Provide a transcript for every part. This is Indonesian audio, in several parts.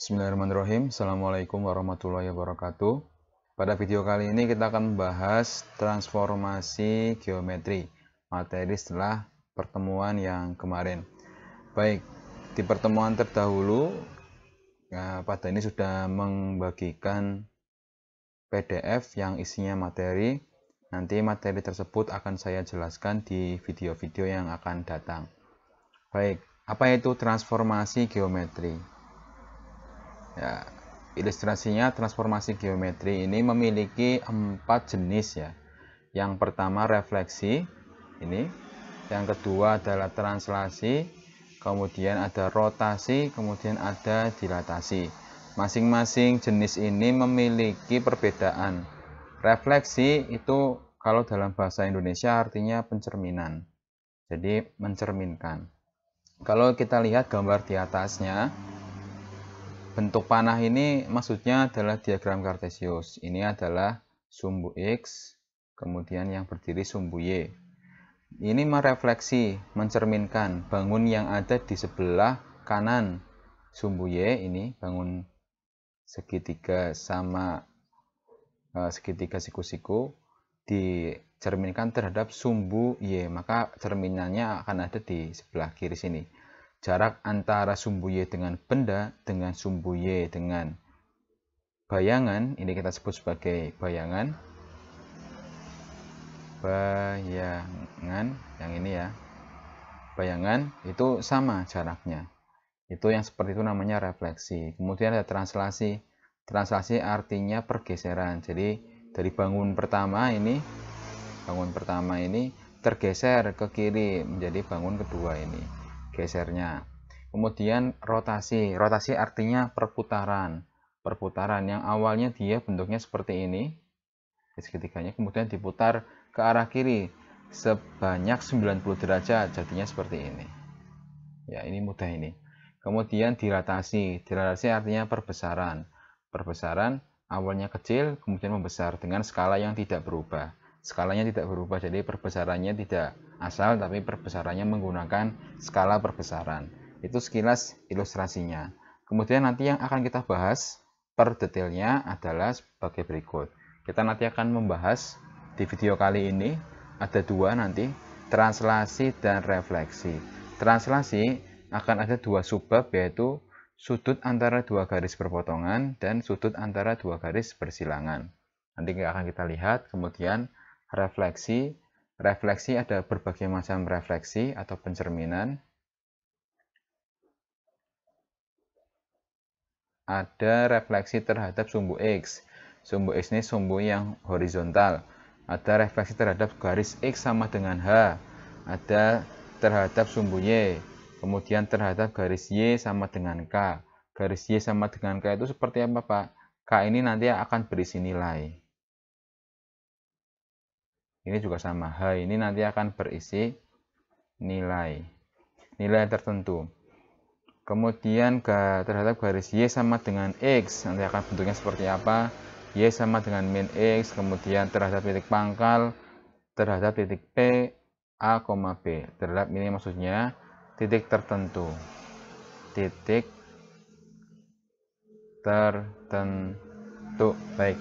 Bismillahirrahmanirrahim. Assalamualaikum warahmatullahi wabarakatuh. Pada video kali ini kita akan membahas transformasi geometri materi setelah pertemuan yang kemarin. Baik, di pertemuan terdahulu pada ini sudah membagikan PDF yang isinya materi. Nanti materi tersebut akan saya jelaskan di video-video yang akan datang. Baik, apa itu transformasi geometri? Ya, ilustrasinya transformasi geometri ini memiliki 4 jenis ya. Yang pertama refleksi, ini. Yang kedua adalah translasi, kemudian ada rotasi, kemudian ada dilatasi. Masing-masing jenis ini memiliki perbedaan. Refleksi itu kalau dalam bahasa Indonesia artinya pencerminan. Jadi mencerminkan. Kalau kita lihat gambar di atasnya, bentuk panah ini maksudnya adalah diagram kartesius. Ini adalah sumbu X, kemudian yang berdiri sumbu Y. Ini merefleksi, mencerminkan bangun yang ada di sebelah kanan sumbu Y, ini bangun segitiga sama segitiga siku-siku, dicerminkan terhadap sumbu Y, maka cerminannya akan ada di sebelah kiri sini. Jarak antara sumbu Y dengan benda dengan sumbu Y dengan bayangan, ini kita sebut sebagai bayangan. Bayangan, yang ini ya. Bayangan itu sama jaraknya. Itu yang seperti itu namanya refleksi. Kemudian ada translasi. Translasi artinya pergeseran. Jadi dari bangun pertama ini tergeser ke kiri menjadi bangun kedua ini. Gesernya. Kemudian rotasi. Rotasi artinya perputaran. Perputaran yang awalnya dia bentuknya seperti ini, segitiganya, kemudian diputar ke arah kiri sebanyak 90 derajat, jadinya seperti ini. Ya, ini mudah ini. Kemudian dilatasi. Dilatasi artinya perbesaran. Perbesaran awalnya kecil, kemudian membesar dengan skala yang tidak berubah. Skalanya tidak berubah, jadi perbesarannya tidak asal, tapi perbesarannya menggunakan skala perbesaran. Itu sekilas ilustrasinya. Kemudian nanti yang akan kita bahas per detailnya adalah sebagai berikut. Kita nanti akan membahas di video kali ini, ada dua nanti, translasi dan refleksi. Translasi akan ada dua subbab, yaitu sudut antara dua garis berpotongan dan sudut antara dua garis bersilangan. Nanti akan kita lihat. Kemudian refleksi. Refleksi ada berbagai macam refleksi atau pencerminan. Ada refleksi terhadap sumbu X. Sumbu X ini sumbu yang horizontal. Ada refleksi terhadap garis X sama dengan H. Ada terhadap sumbu Y. Kemudian terhadap garis Y sama dengan K. Garis Y sama dengan K itu seperti apa, Pak? K ini nanti akan berisi nilai. Ini juga sama. H ini nanti akan berisi nilai. Nilai tertentu. Kemudian terhadap garis Y sama dengan X, nanti akan bentuknya seperti apa? Y sama dengan min X, kemudian terhadap titik pangkal, terhadap titik P, A, B. Terhadap ini maksudnya titik tertentu. Titik tertentu. Baik.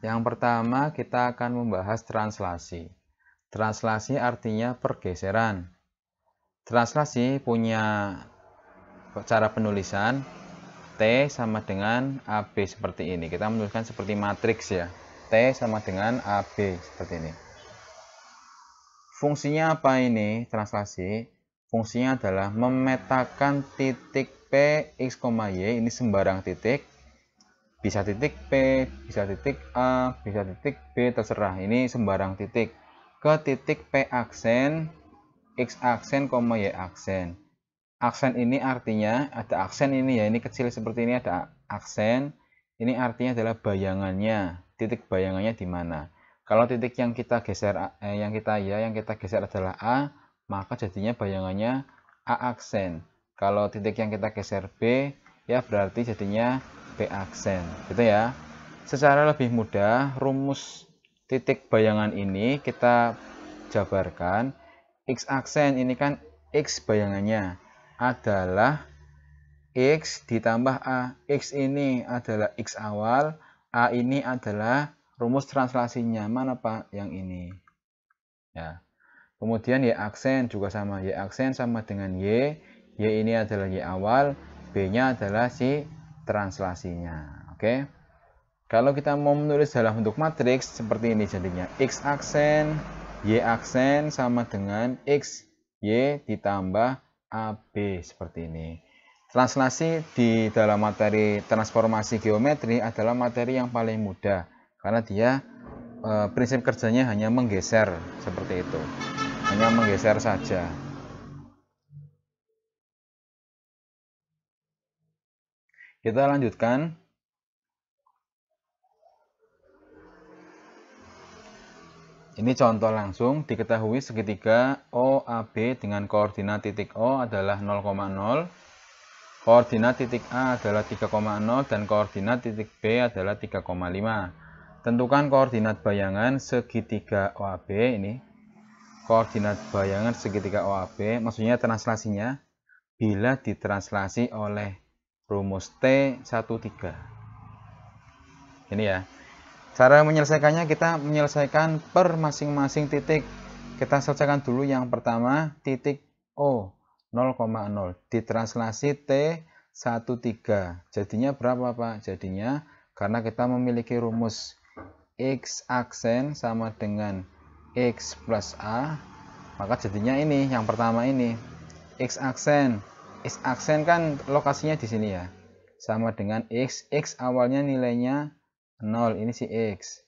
Yang pertama kita akan membahas translasi. Translasi artinya pergeseran. Translasi punya cara penulisan T sama dengan AB seperti ini. Kita menuliskan seperti matriks ya. T sama dengan AB seperti ini. Fungsinya apa ini translasi? Fungsinya adalah memetakan titik P, X, Y. Ini sembarang titik. Bisa titik P, bisa titik A, bisa titik B, terserah. Ini sembarang titik. Ke titik P aksen, X aksen, Y aksen. Aksen ini artinya ada aksen ini ya, ini kecil seperti ini ada aksen. Ini artinya adalah bayangannya. Titik bayangannya di mana? Kalau titik yang kita geser yang kita geser adalah A, maka jadinya bayangannya A aksen. Kalau titik yang kita geser B, ya berarti jadinya B aksen. Gitu ya. Secara lebih mudah, rumus titik bayangan ini kita jabarkan. X aksen ini kan X bayangannya adalah X ditambah A. X ini adalah X awal, A ini adalah rumus translasinya. Mana Pak? Yang ini. Ya. Kemudian Y aksen juga sama. Y aksen sama dengan Y. Y ini adalah Y awal, B-nya adalah si translasinya. Oke. Kalau kita mau menulis dalam bentuk matriks seperti ini jadinya. X aksen, Y aksen sama dengan X, Y ditambah AB seperti ini. Translasi di dalam materi transformasi geometri adalah materi yang paling mudah karena dia prinsip kerjanya hanya menggeser seperti itu, hanya menggeser saja. Kita lanjutkan. Ini contoh langsung, diketahui segitiga OAB dengan koordinat titik O adalah 0,0. Koordinat titik A adalah 3,0 dan koordinat titik B adalah 3,5. Tentukan koordinat bayangan segitiga OAB ini. Koordinat bayangan segitiga OAB, maksudnya translasinya bila ditranslasi oleh rumus T13. Ini ya. Cara menyelesaikannya kita menyelesaikan per masing-masing titik. Kita selesaikan dulu yang pertama, titik O. 0,0 ditranslasi T13 jadinya berapa Pak? Jadinya karena kita memiliki rumus X aksen sama dengan X plus A, maka jadinya ini yang pertama ini X aksen. X aksen kan lokasinya di sini ya, sama dengan X. X awalnya nilainya 0, ini si X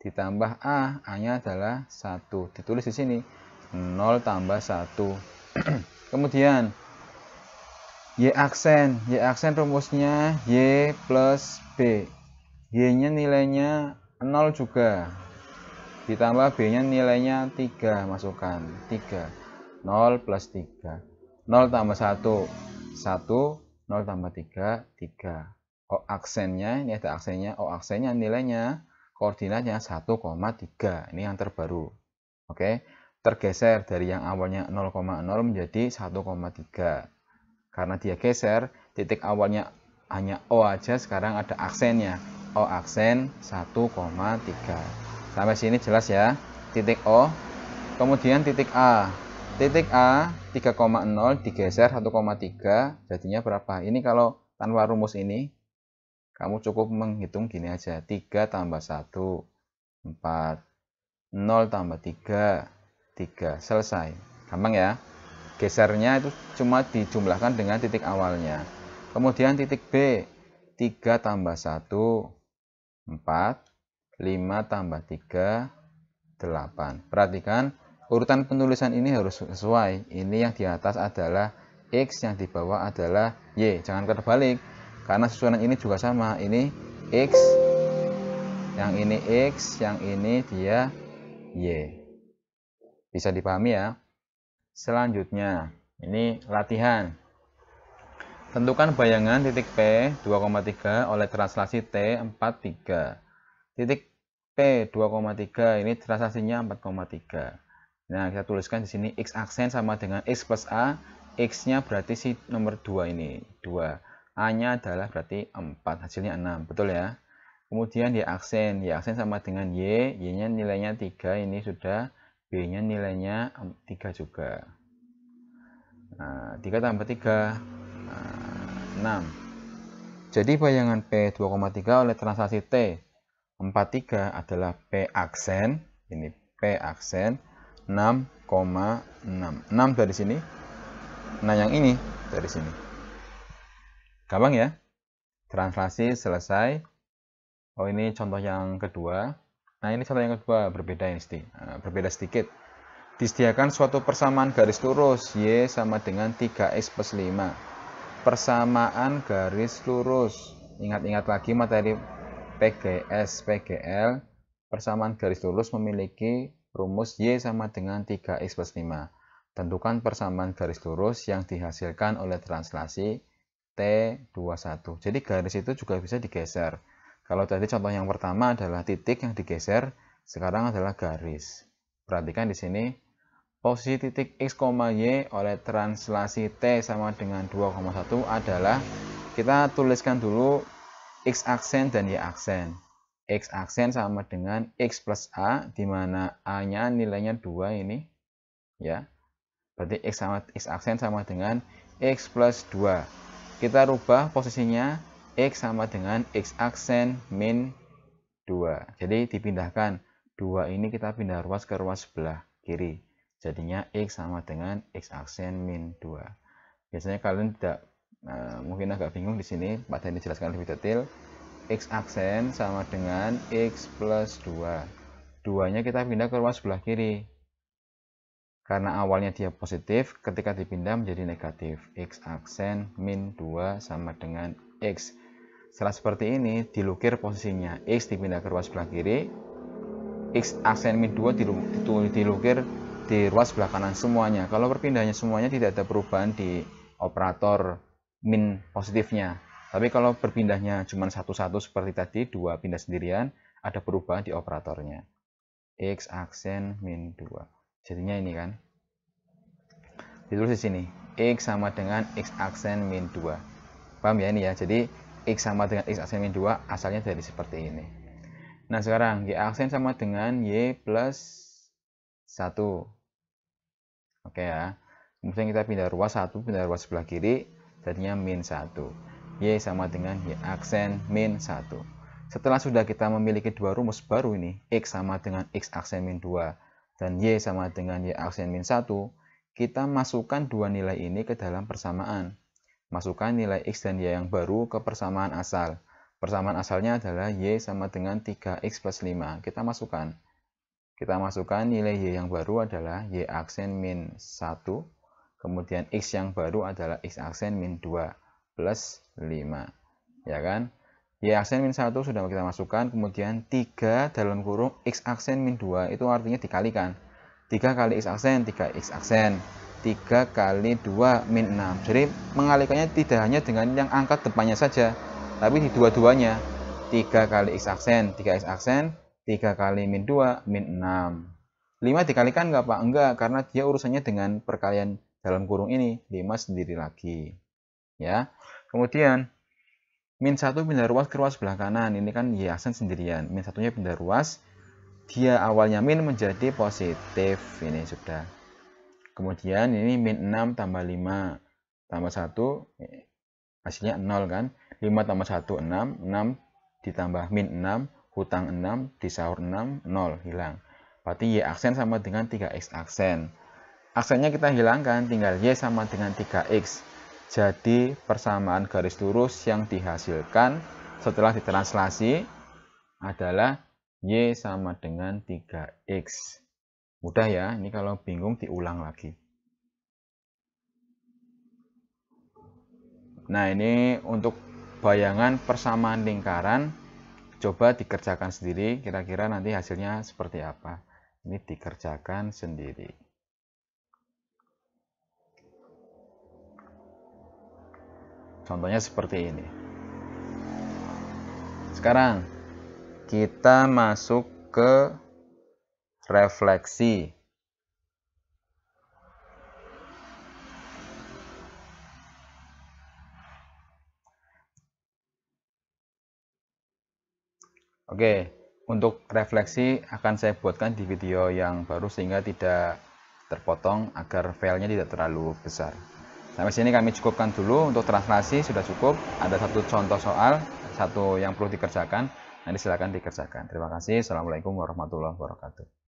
ditambah A, A-nya adalah 1, ditulis di sini 0 tambah 1. Kemudian Y aksen rumusnya Y plus B. Y-nya nilainya 0 juga. Ditambah B-nya nilainya 3, masukkan 3. 0 plus 3. 0 tambah 1, 1. 0 tambah 3, 3. O aksennya, ini ada aksennya. O aksennya nilainya, koordinatnya 1,3. Ini yang terbaru. Oke. Tergeser dari yang awalnya 0,0 menjadi 1,3. Karena dia geser, titik awalnya hanya O aja, sekarang ada aksennya. O aksen 1,3. Sampai sini jelas ya. Titik O. Kemudian titik A. Titik A 3,0 digeser 1,3. Jadinya berapa? Ini kalau tanpa rumus ini, kamu cukup menghitung gini aja. 3 tambah 1, 4. 0 tambah 3, 3, selesai. Gampang ya. Gesernya itu cuma dijumlahkan dengan titik awalnya. Kemudian titik B, 3 tambah 1, 4, 5 tambah 3, 8. Perhatikan, urutan penulisan ini harus sesuai. Ini yang di atas adalah X, yang di bawah adalah Y. Jangan terbalik, karena susunan ini juga sama. Ini X, yang ini X, yang ini dia Y. Bisa dipahami ya. Selanjutnya, ini latihan. Tentukan bayangan titik P 2,3 oleh translasi T43. Titik P 2,3 ini translasinya 4,3. Nah, kita tuliskan di sini X aksen sama dengan X plus A. X-nya berarti si nomor 2 ini, 2. A-nya adalah berarti 4, hasilnya 6. Betul ya? Kemudian Y aksen sama dengan Y. Y-nya nilainya 3, ini sudah. B-nya nilainya 3 juga. Nah, 3 tambah 3, 6. Jadi bayangan P 2,3 oleh translasi T 43 adalah P aksen. Ini P aksen 6,6. 6 dari sini. Nah, yang ini dari sini. Gampang ya? Translasi selesai. Oh, ini contoh yang kedua. Nah, ini contoh yang kedua, berbeda ini, berbeda sedikit. Disediakan suatu persamaan garis lurus Y sama dengan 3X plus 5. Persamaan garis lurus. Ingat-ingat lagi materi PGS, PGL. Persamaan garis lurus memiliki rumus Y sama dengan 3X plus 5. Tentukan persamaan garis lurus yang dihasilkan oleh translasi T21. Jadi garis itu juga bisa digeser. Kalau tadi contoh yang pertama adalah titik yang digeser, sekarang adalah garis. Perhatikan di sini Posisi titik X, Y oleh translasi T sama dengan 2,1 adalah, kita tuliskan dulu X aksen dan Y aksen. X aksen sama dengan X plus A, di mana A-nya nilainya 2 ini. Ya, berarti X aksen sama dengan X plus 2. Kita rubah posisinya, X sama dengan X aksen min 2. Jadi dipindahkan 2 ini, kita pindah ruas ke ruas sebelah kiri. Jadinya X sama dengan X aksen min 2. Biasanya kalian tidak mungkin agak bingung di sini, Pak Dhani jelaskan lebih detail. X aksen sama dengan X plus 2. 2-nya kita pindah ke ruas sebelah kiri. Karena awalnya dia positif, ketika dipindah menjadi negatif. X aksen min 2 sama dengan X. Setelah seperti ini, dilukir posisinya. X dipindah ke ruas sebelah kiri. X aksen min 2 dilukir di ruas sebelah kanan semuanya. Kalau perpindahannya semuanya, tidak ada perubahan di operator min positifnya. Tapi kalau berpindahnya cuma satu-satu seperti tadi, 2 pindah sendirian, ada perubahan di operatornya. X aksen min 2. Jadinya ini kan. Ditulis di sini. X sama dengan X aksen min 2. Paham ya ini ya? Jadi X sama dengan X aksen min 2 asalnya dari seperti ini. Nah sekarang Y aksen sama dengan Y plus 1. Oke ya. Kemudian kita pindah ruas 1, pindah ruas sebelah kiri, jadinya min 1. Y sama dengan Y aksen min 1. Setelah sudah kita memiliki dua rumus baru ini, X sama dengan X aksen min 2 dan Y sama dengan Y aksen min 1, kita masukkan dua nilai ini ke dalam persamaan. Masukkan nilai X dan Y yang baru ke persamaan asal. Persamaan asalnya adalah Y sama dengan 3X plus 5. Kita masukkan nilai Y yang baru adalah Y aksen min 1. Kemudian X yang baru adalah X aksen min 2 plus 5. Ya kan? Y aksen min 1 sudah kita masukkan. Kemudian 3 dalam kurung X aksen min 2. Itu artinya dikalikan. 3 kali X aksen, 3X aksen. 3 kali 2 min 6. Jadi mengalikannya tidak hanya dengan yang angka depannya saja, tapi di dua-duanya. 3 kali X aksen, 3X aksen, 3 kali min 2 min 6. 5 dikalikan enggak Pak? Enggak, karena dia urusannya dengan perkalian dalam kurung ini. 5 sendiri lagi. Ya. Kemudian min 1 pindah ruas ke ruas sebelah kanan. Ini kan Y aksen sendirian. Min 1-nya pindah ruas. Dia awalnya min menjadi positif. Ini sudah. Kemudian ini min 6 tambah 5 tambah 1, hasilnya 0 kan. 5 tambah 1, 6. 6 ditambah min 6, hutang 6, disaur 6, 0, hilang. Berarti Y aksen sama dengan 3X aksen. Aksennya kita hilangkan, tinggal Y sama dengan 3X. Jadi persamaan garis lurus yang dihasilkan setelah ditranslasi adalah Y sama dengan 3X. Mudah ya, ini kalau bingung diulang lagi. Nah ini untuk bayangan persamaan lingkaran, coba dikerjakan sendiri, kira-kira nanti hasilnya seperti apa. Ini dikerjakan sendiri. Contohnya seperti ini. Sekarang kita masuk ke refleksi. Oke, untuk refleksi akan saya buatkan di video yang baru sehingga tidak terpotong agar filenya tidak terlalu besar. Sampai sini kami cukupkan dulu. Untuk translasi sudah cukup. Ada satu contoh soal, satu yang perlu dikerjakan. Nanti silakan dikerjakan. Terima kasih. Assalamualaikum warahmatullahi wabarakatuh.